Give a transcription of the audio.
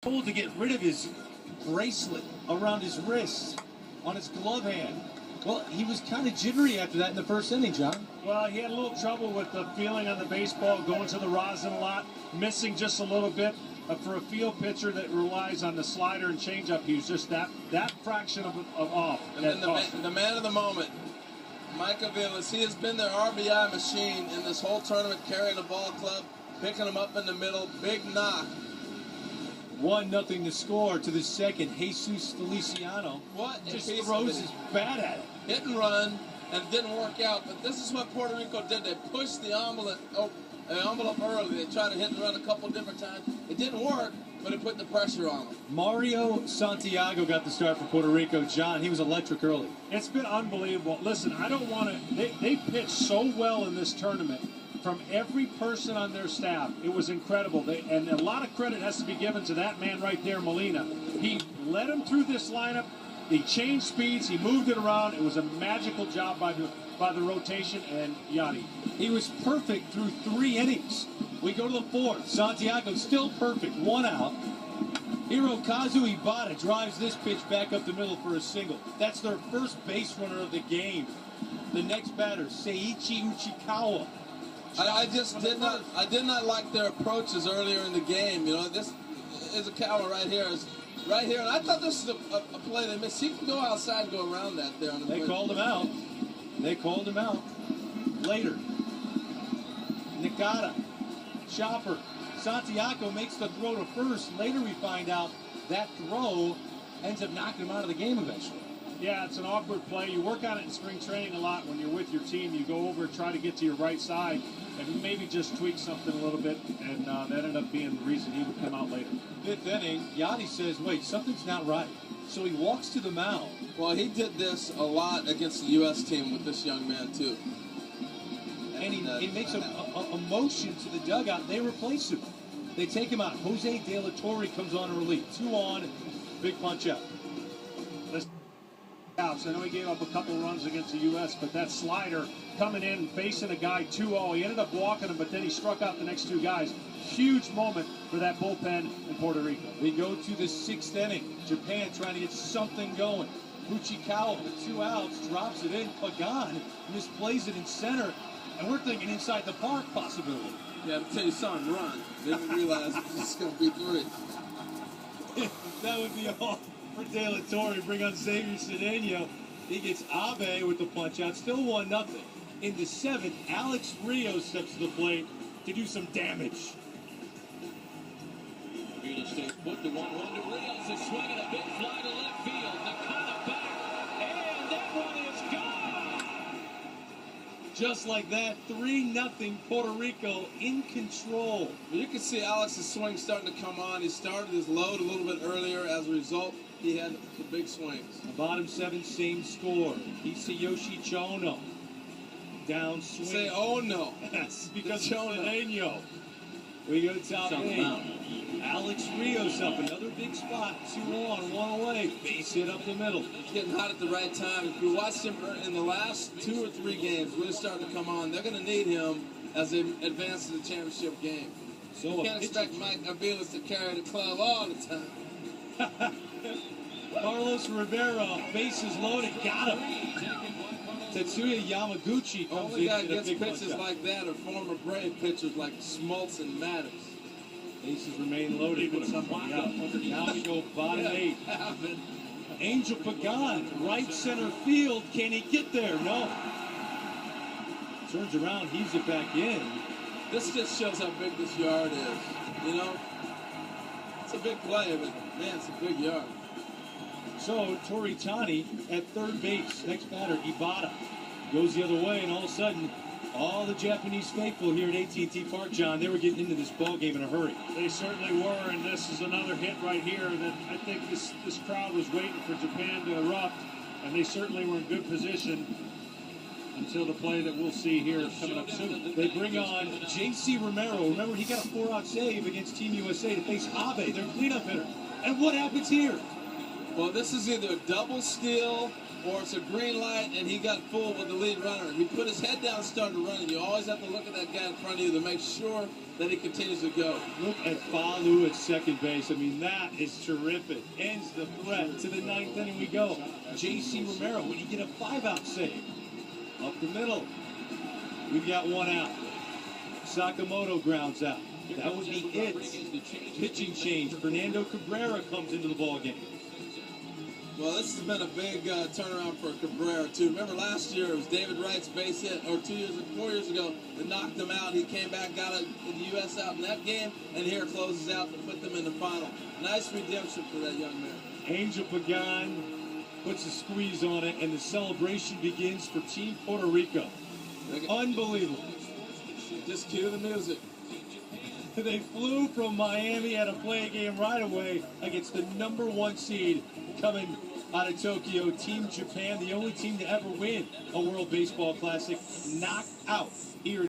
Told to get rid of his bracelet around his wrist on his glove hand. Well, he was kind of jittery after that in the first inning, John. Well, he had a little trouble with the feeling on the baseball, going to the rosin a lot, missing just a little bit. For a field pitcher that relies on the slider and changeup, he was just that fraction of off. And then the man of the moment, Mike Aviles, he has been their RBI machine in this whole tournament, carrying the ball club, picking them up in the middle, big knock. 1-0 to score to the second. Jesus Feliciano just throws his bat at it. Hit and run, and it didn't work out. But this is what Puerto Rico did. They pushed the envelope early. They tried to hit and run a couple different times. It didn't work, but it put the pressure on them. Mario Santiago got the start for Puerto Rico. John, he was electric early. It's been unbelievable. Listen, I don't want to. They pitched so well in this tournament. From every person on their staff, it was incredible. And a lot of credit has to be given to that man right there, Molina. He led him through this lineup. He changed speeds. He moved it around. It was a magical job by the rotation and Yachty. He was perfect through 3 innings. We go to the 4th. Santiago still perfect. 1 out. Hirokazu Ibata drives this pitch back up the middle for a single. That's their first base runner of the game. The next batter, Seiichi Uchikawa. I did not like their approaches earlier in the game. You know, this is a cow right here. And I thought this was a play they missed. He can go outside and go around that there. They called him out. They called him out. Later, Nakata, Chopper, Santiago makes the throw to first. Later we find out that throw ends up knocking him out of the game eventually. Yeah, it's an awkward play. You work on it in spring training a lot when you're with your team. You go over and try to get to your right side and maybe just tweak something a little bit, and that ended up being the reason he would come out later. 5th inning, Yachty says, wait, something's not right. So he walks to the mound. Well, he did this a lot against the U.S. team with this young man, too. And he makes a motion to the dugout. They replace him. They take him out. Jose De La Torre comes on relief. 2 on, big punch out. I know he gave up a couple runs against the U.S., but that slider coming in, facing a guy 2-0, he ended up walking him, but then he struck out the next 2 guys. Huge moment for that bullpen in Puerto Rico. We go to the 6th inning. Japan trying to get something going. Uchikawa with 2 outs, drops it in. Pagan misplays it in center, and we're thinking inside the park possibility. Yeah, to tell you something, run. Didn't realize it was just going to be 3. That would be all. For De La Torre, bring on Xavier Cedeno. He gets Abe with the punch out. Still 1-0. In the 7th, Alex Rios steps to the plate to do some damage. Aviles stays put the 1-1 to Rios is swinging a big fly to left field. Nakata back, and that one is gone. Just like that, 3-0 Puerto Rico in control. You can see Alex's swing starting to come on. He started his load a little bit earlier. As a result, he had the big swings. The bottom 7, same score. Hisayoshi Chono. Down swing. Say, oh no. Yes, because of Cedeno. We go top 8. Alex Rios up, another big spot. 2 on, 1 away. Base hit up the middle. He's getting hot at the right time. If you watched him in the last 2 or 3 games, really starting to come on, they're going to need him as they advance to the championship game. So you can't expect Mike Aviles to carry the club all the time. Carlos Rivera, bases loaded, got him. Tetsuya Yamaguchi comes only guy in. Gets pitches like that are former Brave pitchers like Smoltz and Matters. Bases remain loaded. Now we go bottom 8. Angel Pagan, right center field. Can he get there? No. Turns around, heaves it back in. This just shows how big this yard is. You know, it's a big play, but man, it's a big yard. So Toritani at third base. Next batter, Ibata goes the other way, and all of a sudden, all the Japanese faithful here at AT&T Park, John, they were getting into this ball game in a hurry. They certainly were, and this is another hit right here that I think this crowd was waiting for Japan to erupt, and they certainly were in good position until the play that we'll see here coming up soon. They bring on J.C. Romero. Remember, he got a 4-out save against Team USA to face Abe, their cleanup hitter. And what happens here? Well, this is either a double steal or it's a green light and he got fooled with the lead runner. He put his head down and started running. You always have to look at that guy in front of you to make sure that he continues to go. Look at Falu at second base. I mean, that is terrific. Ends the threat. To the ninth inning we go. J.C. Romero, would he get a 5-out save? Up the middle. We've got 1 out. Sakamoto grounds out. That would be it. Pitching change. Fernando Cabrera comes into the ballgame. Well, this has been a big turnaround for Cabrera, too. Remember last year it was David Wright's base hit, or 4 years ago, that knocked him out. He came back, got the U.S. out in that game, and here closes out to put them in the final. Nice redemption for that young man. Angel Pagan puts a squeeze on it, and the celebration begins for Team Puerto Rico. Unbelievable. Just cue the music. They flew from Miami, had to play a game right away against the #1 seed coming out of Tokyo, Team Japan, the only team to ever win a World Baseball Classic, knocked out here.